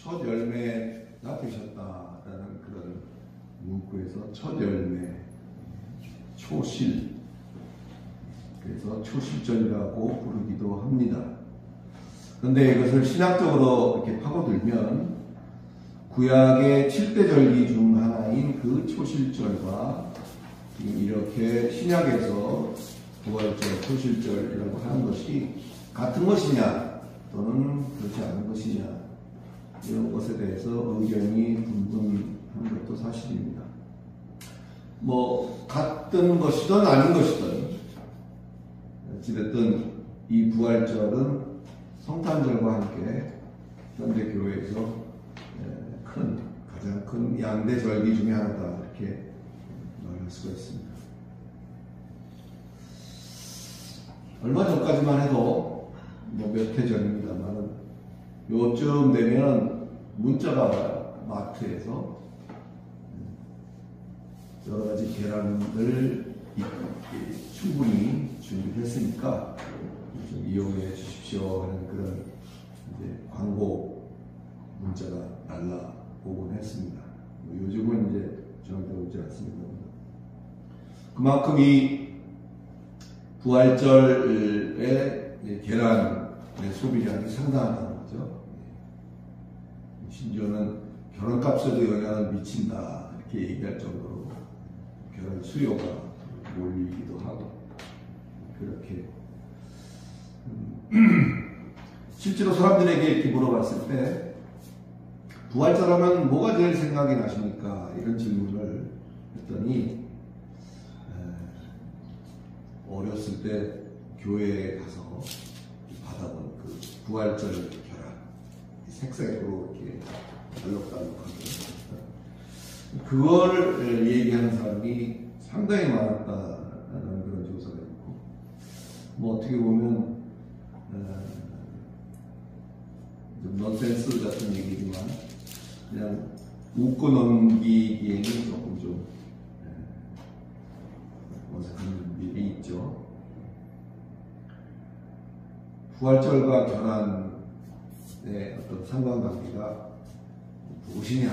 첫 열매가 되셨다라는 그런 문구에서 첫 열매, 초실, 그래서 초실절이라고 부르기도 합니다. 그런데 이것을 신학적으로 이렇게 파고들면 구약의 7대 절기 중 하나인 그 초실절과 이렇게 신약에서 부활절, 초실절이라고 하는 것이 같은 것이냐 또는 그렇지 않은 것이냐, 이런 것에 대해서 의견이 분분한 것도 사실입니다. 같은 것이든 아닌 것이든 어찌됐든 이 부활절은 성탄절과 함께 현대 교회에서 가장 큰 양대 절기 중에 하나다, 이렇게 말할 수가 있습니다. 얼마 전까지만 해도 몇 해 전입니다만 요쯤 되면 문자가 마트에서 여러 가지 계란을 충분히 준비했으니까 좀 이용해 주십시오 하는 그런 이제 광고 문자가 날라오곤 했습니다. 요즘은 이제 저한테 오지 않습니다. 그만큼 이 부활절에 계란의 소비량이 상당하다는 거죠. 심지어는 결혼값에도 영향을 미친다, 이렇게 얘기할 정도로 계란 수요가 몰리기도 하고, 그렇게 실제로 사람들에게 이렇게 물어봤을 때 부활절 하면 뭐가 제일 생각이 나십니까? 이런 질문을 했더니 어렸을 때 교회에 가서 받아본 그 부활절 계란, 색색으로 이렇게 알록달록하게 그걸 얘기하는 사람이 상당히 많았다는 그런 조사가 있고, 어떻게 보면 좀 넌센스 같은 얘기지만 그냥 웃고 넘기기에는 조금 좀 어색한 일이 있죠. 부활절과 결혼의 어떤 상관관계가 무엇이냐,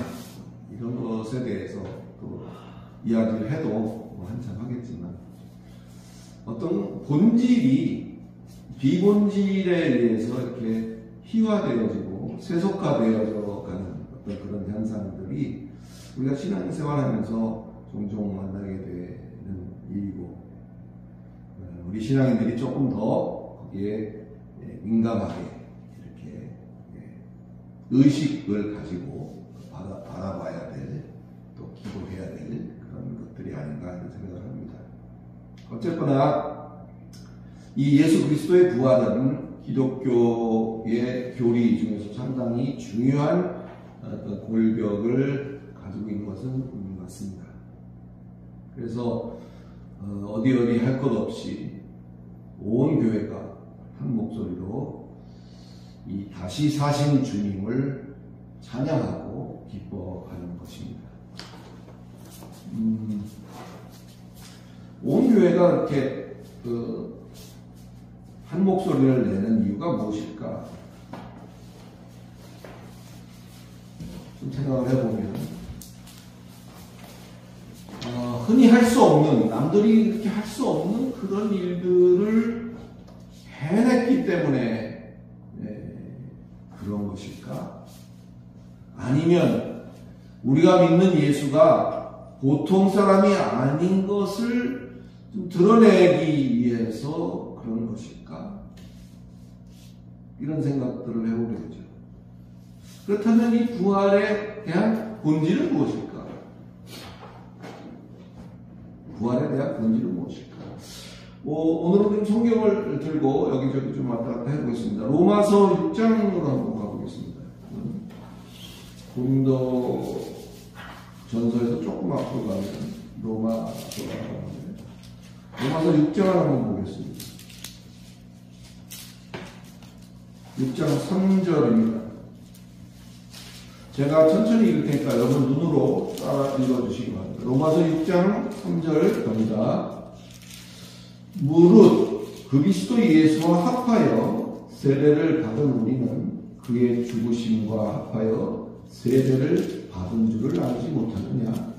이런 것에 대해서 또 이야기를 해도 한참 하겠지만, 어떤 본질이 비본질에 의해서 이렇게 희화되어지고 세속화되어져 가는 어떤 그런 현상들이 우리가 신앙생활하면서 종종 만나게 되는 일이고, 우리 신앙인들이 조금 더 거기에 민감하게 이렇게 의식을 가지고 바라봐야 될, 또 기도해야 될 그런 것들이 아닌가 하는 생각을 합니다. 어쨌거나 이 예수 그리스도의 부활은 기독교의 교리 중에서 상당히 중요한 어떤 골격을 가지고 있는 것은 맞습니다. 그래서 어디 할 것 없이 온 교회가 한 목소리로 이 다시 사신 주님을 찬양하고 기뻐하는 것입니다. 온 교회가 이렇게 한 목소리를 내는 이유가 무엇일까? 좀 생각을 해보면, 흔히 할 수 없는, 남들이 이렇게 할 수 없는 그런 일들을 해냈기 때문에 그런 것일까? 아니면 우리가 믿는 예수가 보통 사람이 아닌 것을 좀 드러내기 위해서 그런 것일까? 이런 생각들을 해보게 되죠. 그렇다면 이 부활에 대한 본질은 무엇일까? 부활에 대한 본질은 무엇일까? 오늘은 좀 성경을 들고 여기저기 좀 왔다 갔다 해보겠습니다. 로마서 6장으로 한번 가보겠습니다. 고린도 전서에서 조금 앞으로 가면 로마서 6장을 한번 보겠습니다. 6장 3절입니다. 제가 천천히 읽을 테니까 여러분 눈으로 따라 읽어주시기 바랍니다. 로마서 6장 3절 갑니다. 무릇 그리스도 예수와 합하여 세례를 받은 우리는 그의 죽으심과 합하여 세례를 받은 줄을 알지 못하느냐?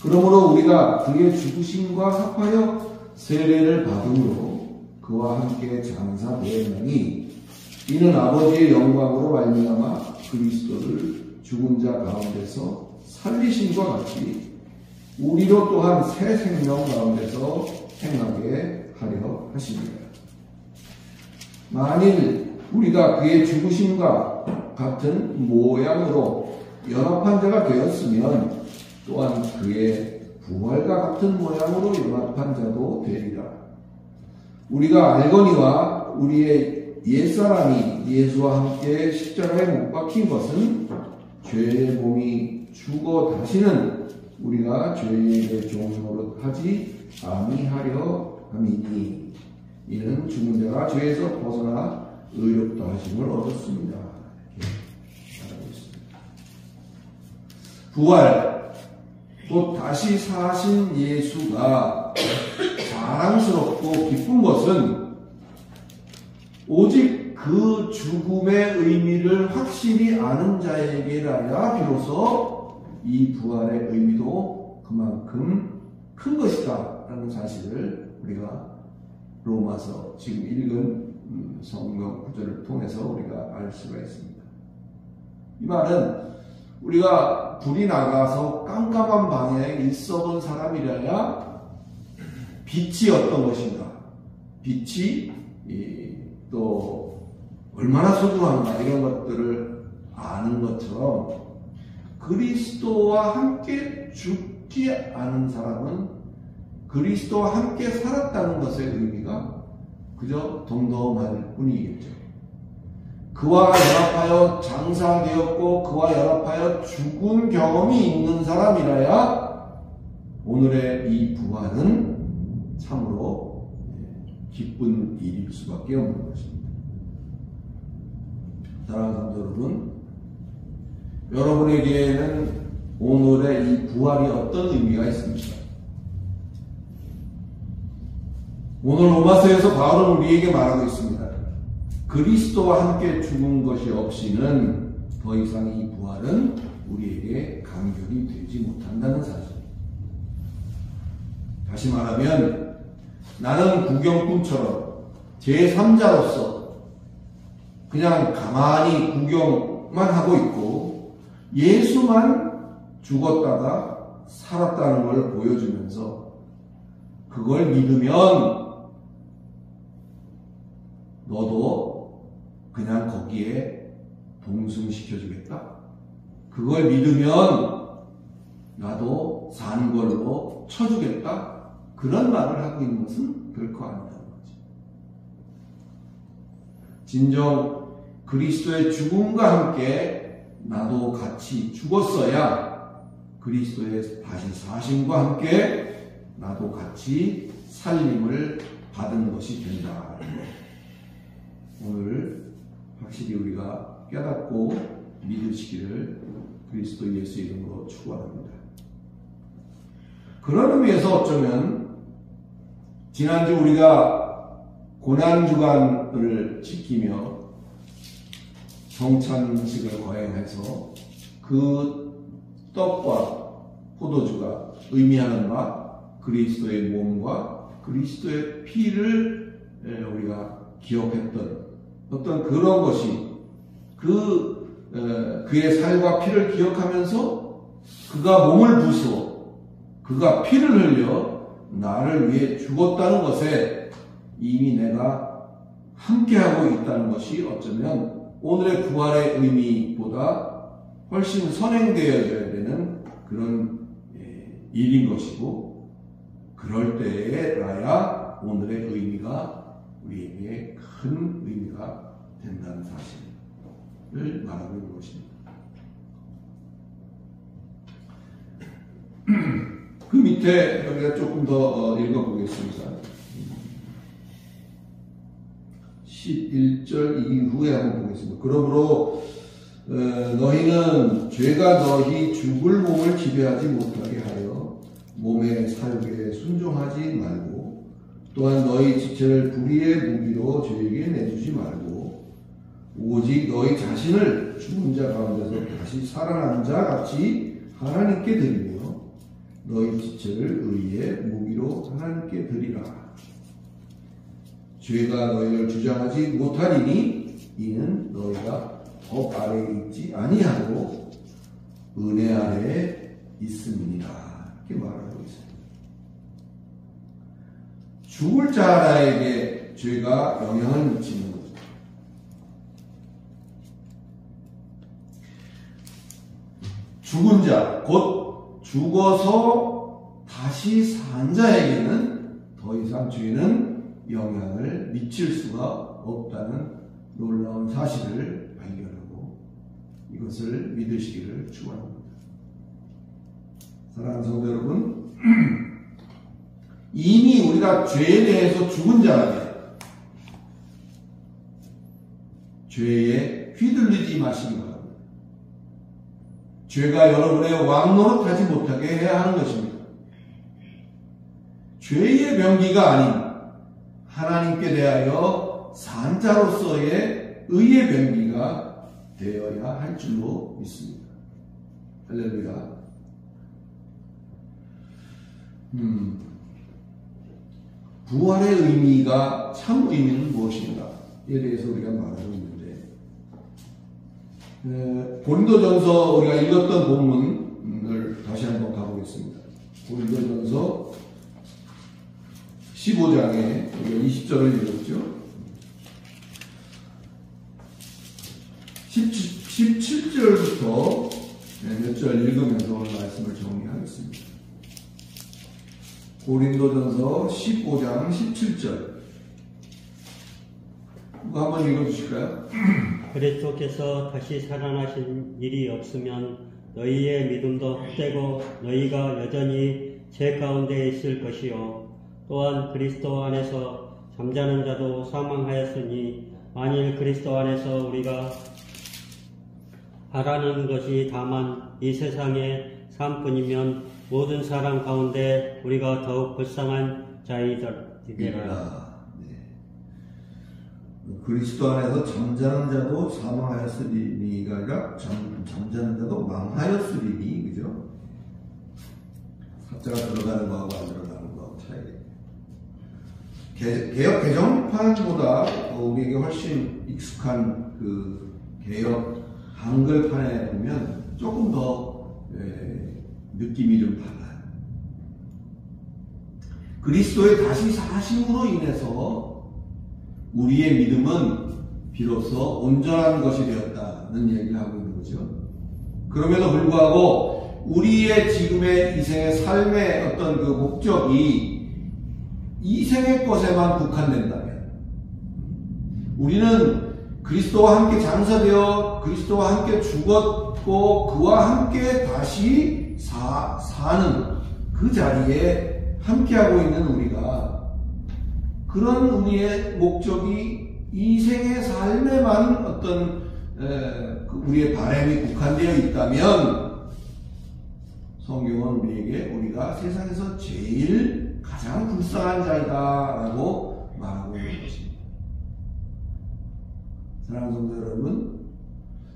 그러므로 우리가 그의 죽으심과 합하여 세례를 받음으로 그와 함께 장사되었나니 이는 아버지의 영광으로 말미암아 그리스도를 죽은 자 가운데서 살리심과 같이 우리로 또한 새 생명 가운데서 행하게 하려 하십니다. 만일 우리가 그의 죽으심과 같은 모양으로 연합한 자가 되었으면 또한 그의 부활과 같은 모양으로 연합한 자도 되리라. 우리가 알거니와 우리의 옛사람이 예수와 함께 십자가에 못 박힌 것은 죄의 몸이 죽어 다시는 우리가 죄의 종노릇 하지 아니하려 함이니 이는 죽은 자가 죄에서 벗어나 의롭다 하심을 얻었습니다. 이렇게 말하고 있습니다. 부활, 곧 다시 사신 예수가 자랑스럽고 기쁜 것은 오직 그 죽음의 의미를 확실히 아는 자에게라야 비로소 이 부활의 의미도 그만큼 큰 것이다 라는 사실을 우리가 로마서 지금 읽은 성경 구절을 통해서 우리가 알 수가 있습니다. 이 말은 우리가 불이 나가서 깜깜한 방에 있어본 사람이라야 빛이 어떤 것인가, 빛이 또 얼마나 소중한가 이런 것들을 아는 것처럼 그리스도와 함께 죽지 않은 사람은 그리스도와 함께 살았다는 것의 의미가 그저 덤덤할 뿐이겠죠. 그와 연합하여 장사되었고 그와 연합하여 죽은 경험이 있는 사람이라야 오늘의 이 부활은 참으로 기쁜 일일 수밖에 없는 것입니다. 사랑하는 성도 여러분, 여러분에게는 오늘의 이 부활이 어떤 의미가 있습니까? 오늘 로마서에서 바울은 우리에게 말하고 있습니다. 그리스도와 함께 죽은 것이 없이는 더 이상 이 부활은 우리에게 감격이 되지 못한다는 사실. 다시 말하면 나는 구경꾼처럼 제3자로서 그냥 가만히 구경만 하고 있고 예수만 죽었다가 살았다는 걸 보여주면서 그걸 믿으면 너도 그냥 거기에 동승시켜주겠다. 그걸 믿으면 나도 산 걸로 쳐주겠다. 그런 말을 하고 있는 것은 결코 아니라는 거지. 진정 그리스도의 죽음과 함께 나도 같이 죽었어야 그리스도의 다시 사심과 함께 나도 같이 살림을 받은 것이 된다. 오늘 확실히 우리가 깨닫고 믿으시기를 그리스도 예수 이름으로 축원합니다. 그런 의미에서 어쩌면 지난주 우리가 고난주간을 지키며 성찬식을 거행해서 그 떡과 포도주가 의미하는 바 그리스도의 몸과 그리스도의 피를 우리가 기억했던 어떤 그런 것이 그의 살과 피를 기억하면서 그가 몸을 부수어 그가 피를 흘려 나를 위해 죽었다는 것에 이미 내가 함께하고 있다는 것이 어쩌면 오늘의 부활의 의미보다 훨씬 선행되어져야 되는 그런 일인 것이고 그럴 때에라야 오늘의 의미가 우리에게 큰 의미가 된다는 사실을 말하고 있는 것입니다. 그 밑에 여기가 조금 더 읽어보겠습니다. 11절 이후에 한번 보겠습니다. 그러므로 너희는 죄가 너희 죽을 몸을 지배하지 못하게 하여 몸의 사욕에 순종하지 말고 또한 너희 지체를 불의의 무기로 죄에게 내주지 말고 오직 너희 자신을 죽은 자 가운데서 다시 살아난 자 같이 하나님께 드리며 너희 지체를 의의 무기로 하나님께 드리라. 죄가 너희를 주장하지 못하리니 이는 너희가 법 아래에 있지 아니하고 은혜 아래에 있음이니라. 이렇게 말하고 있습니다. 죽을 자에게 죄가 영향을 미치는 거죠. 죽은 자, 곧 죽어서 다시 산 자에게는 더 이상 죄는 영향을 미칠 수가 없다는 놀라운 사실을 발견하고 이것을 믿으시기를 축원합니다. 사랑하는 성도 여러분, 이미 우리가 죄에 대해서 죽은 자라면 죄에 휘둘리지 마시기 바랍니다. 죄가 여러분의 왕노릇하지 못하게 해야 하는 것입니다. 죄의 병기가 아닌 하나님께 대하여 산 자로서의 의의 병기가 되어야 할 줄로 믿습니다. 할렐루야. 부활의 의미가 참 의미는 무엇인가에 대해서 우리가 말하고 있는데, 고린도전서 우리가 읽었던 본문을 다시 한번 가보겠습니다. 고린도전서 15장에 우리가 20절을 읽었죠. 17절부터 몇 절 읽으면서 오늘 말씀을 정리하겠습니다. 고린도전서 15장 17절 이거 한번 읽어주실까요? 그리스도께서 다시 살아나신 일이 없으면 너희의 믿음도 헛되고 너희가 여전히 죄 가운데 있을 것이요 또한 그리스도 안에서 잠자는 자도 사망하였으니 만일 그리스도 안에서 우리가 바라는 것이 다만 이 세상의 삶뿐이면 모든 사람 가운데 우리가 더욱 불쌍한 자이더라. 네. 그리스도 안에서 잠자는 자도 사망하였으리니가 아니라 잠자는 자도 망하였으리니, 그죠? 사자가 들어가는 거하고 안 들어가는 거하고 차이가. 개혁 개정판보다 우리에게 훨씬 익숙한 그 개혁 한글판에 보면 조금 더 느낌이 좀 달라요. 그리스도의 다시 사심으로 인해서 우리의 믿음은 비로소 온전한 것이 되었다는 얘기를 하고 있는 거죠. 그럼에도 불구하고 우리의 지금의 이생의 삶의 어떤 그 목적이 이생의 것에만 국한된다면, 우리는 그리스도와 함께 장사되어 그리스도와 함께 죽었고 그와 함께 다시 사는 그 자리에 함께하고 있는 우리가, 그런 우리의 목적이 이 생의 삶에만 어떤 우리의 바람이 국한되어 있다면, 성경은 우리에게 우리가 세상에서 제일 가장 불쌍한 자이다 라고 말하고 있는 것입니다. 사랑하는 성도 여러분,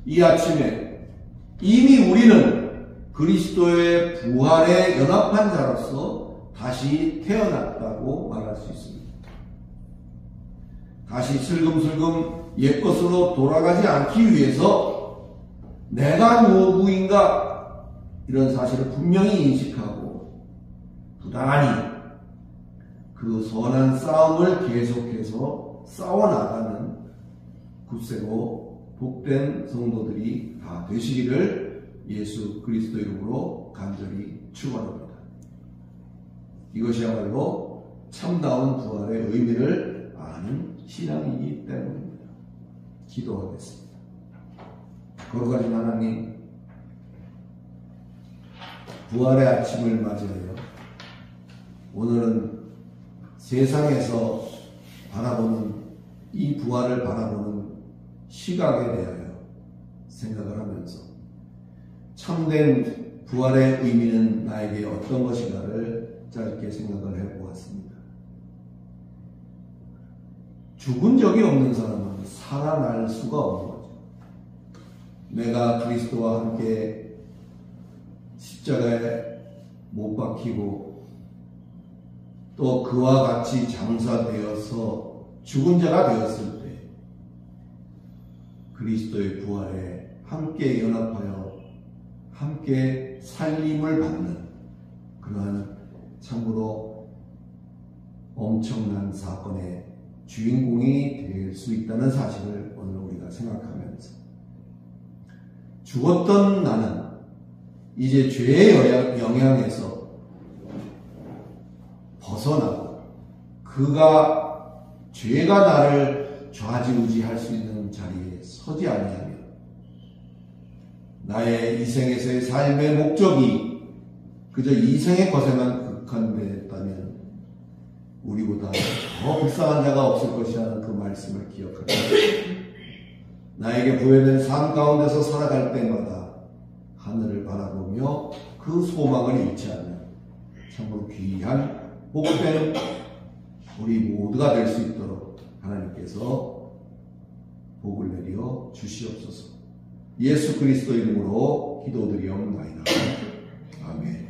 이 아침에 이미 우리는 그리스도의 부활에 연합한 자로서 다시 태어났다고 말할 수 있습니다. 다시 슬금슬금 옛것으로 돌아가지 않기 위해서 내가 누구인가 이런 사실을 분명히 인식하고 부단히 그 선한 싸움을 계속해서 싸워나가는 굳세고 복된 성도들이 다 되시기를 예수 그리스도 이름으로 간절히 축원합니다. 이것이야말로 참다운 부활의 의미를 아는 신앙이기 때문입니다. 기도하겠습니다. 거룩하신 하나님, 부활의 아침을 맞이하여 오늘은 세상에서 바라보는 이 부활을 바라보는 시각에 대하여 생각을 하면서 참된 부활의 의미는 나에게 어떤 것인가를 짧게 생각을 해보았습니다. 죽은 적이 없는 사람은 살아날 수가 없는 내가 그리스도와 함께 십자가에 못 박히고 또 그와 같이 장사되어서 죽은 자가 되었을 때 그리스도의 부활에 함께 연합하여 함께 살림을 받는 그러한 참으로 엄청난 사건의 주인공이 될 수 있다는 사실을 오늘 우리가 생각하면서 죽었던 나는 이제 죄의 영향에서 벗어나고 죄가 나를 좌지우지할 수 있는 자리에 서지 아니하며 나의 이 생에서의 삶의 목적이 그저 이 생의 것에만 국한되었다면 우리보다 더 불쌍한 자가 없을 것이라는 그 말씀을 기억합니다. 나에게 부여된 삶 가운데서 살아갈 때마다 하늘을 바라보며 그 소망을 잃지 않는 참으로 귀한 복된 우리 모두가 될 수 있도록 하나님께서 복을 내려 주시옵소서. 예수 그리스도 이름으로 기도드리옵나이다. 아멘.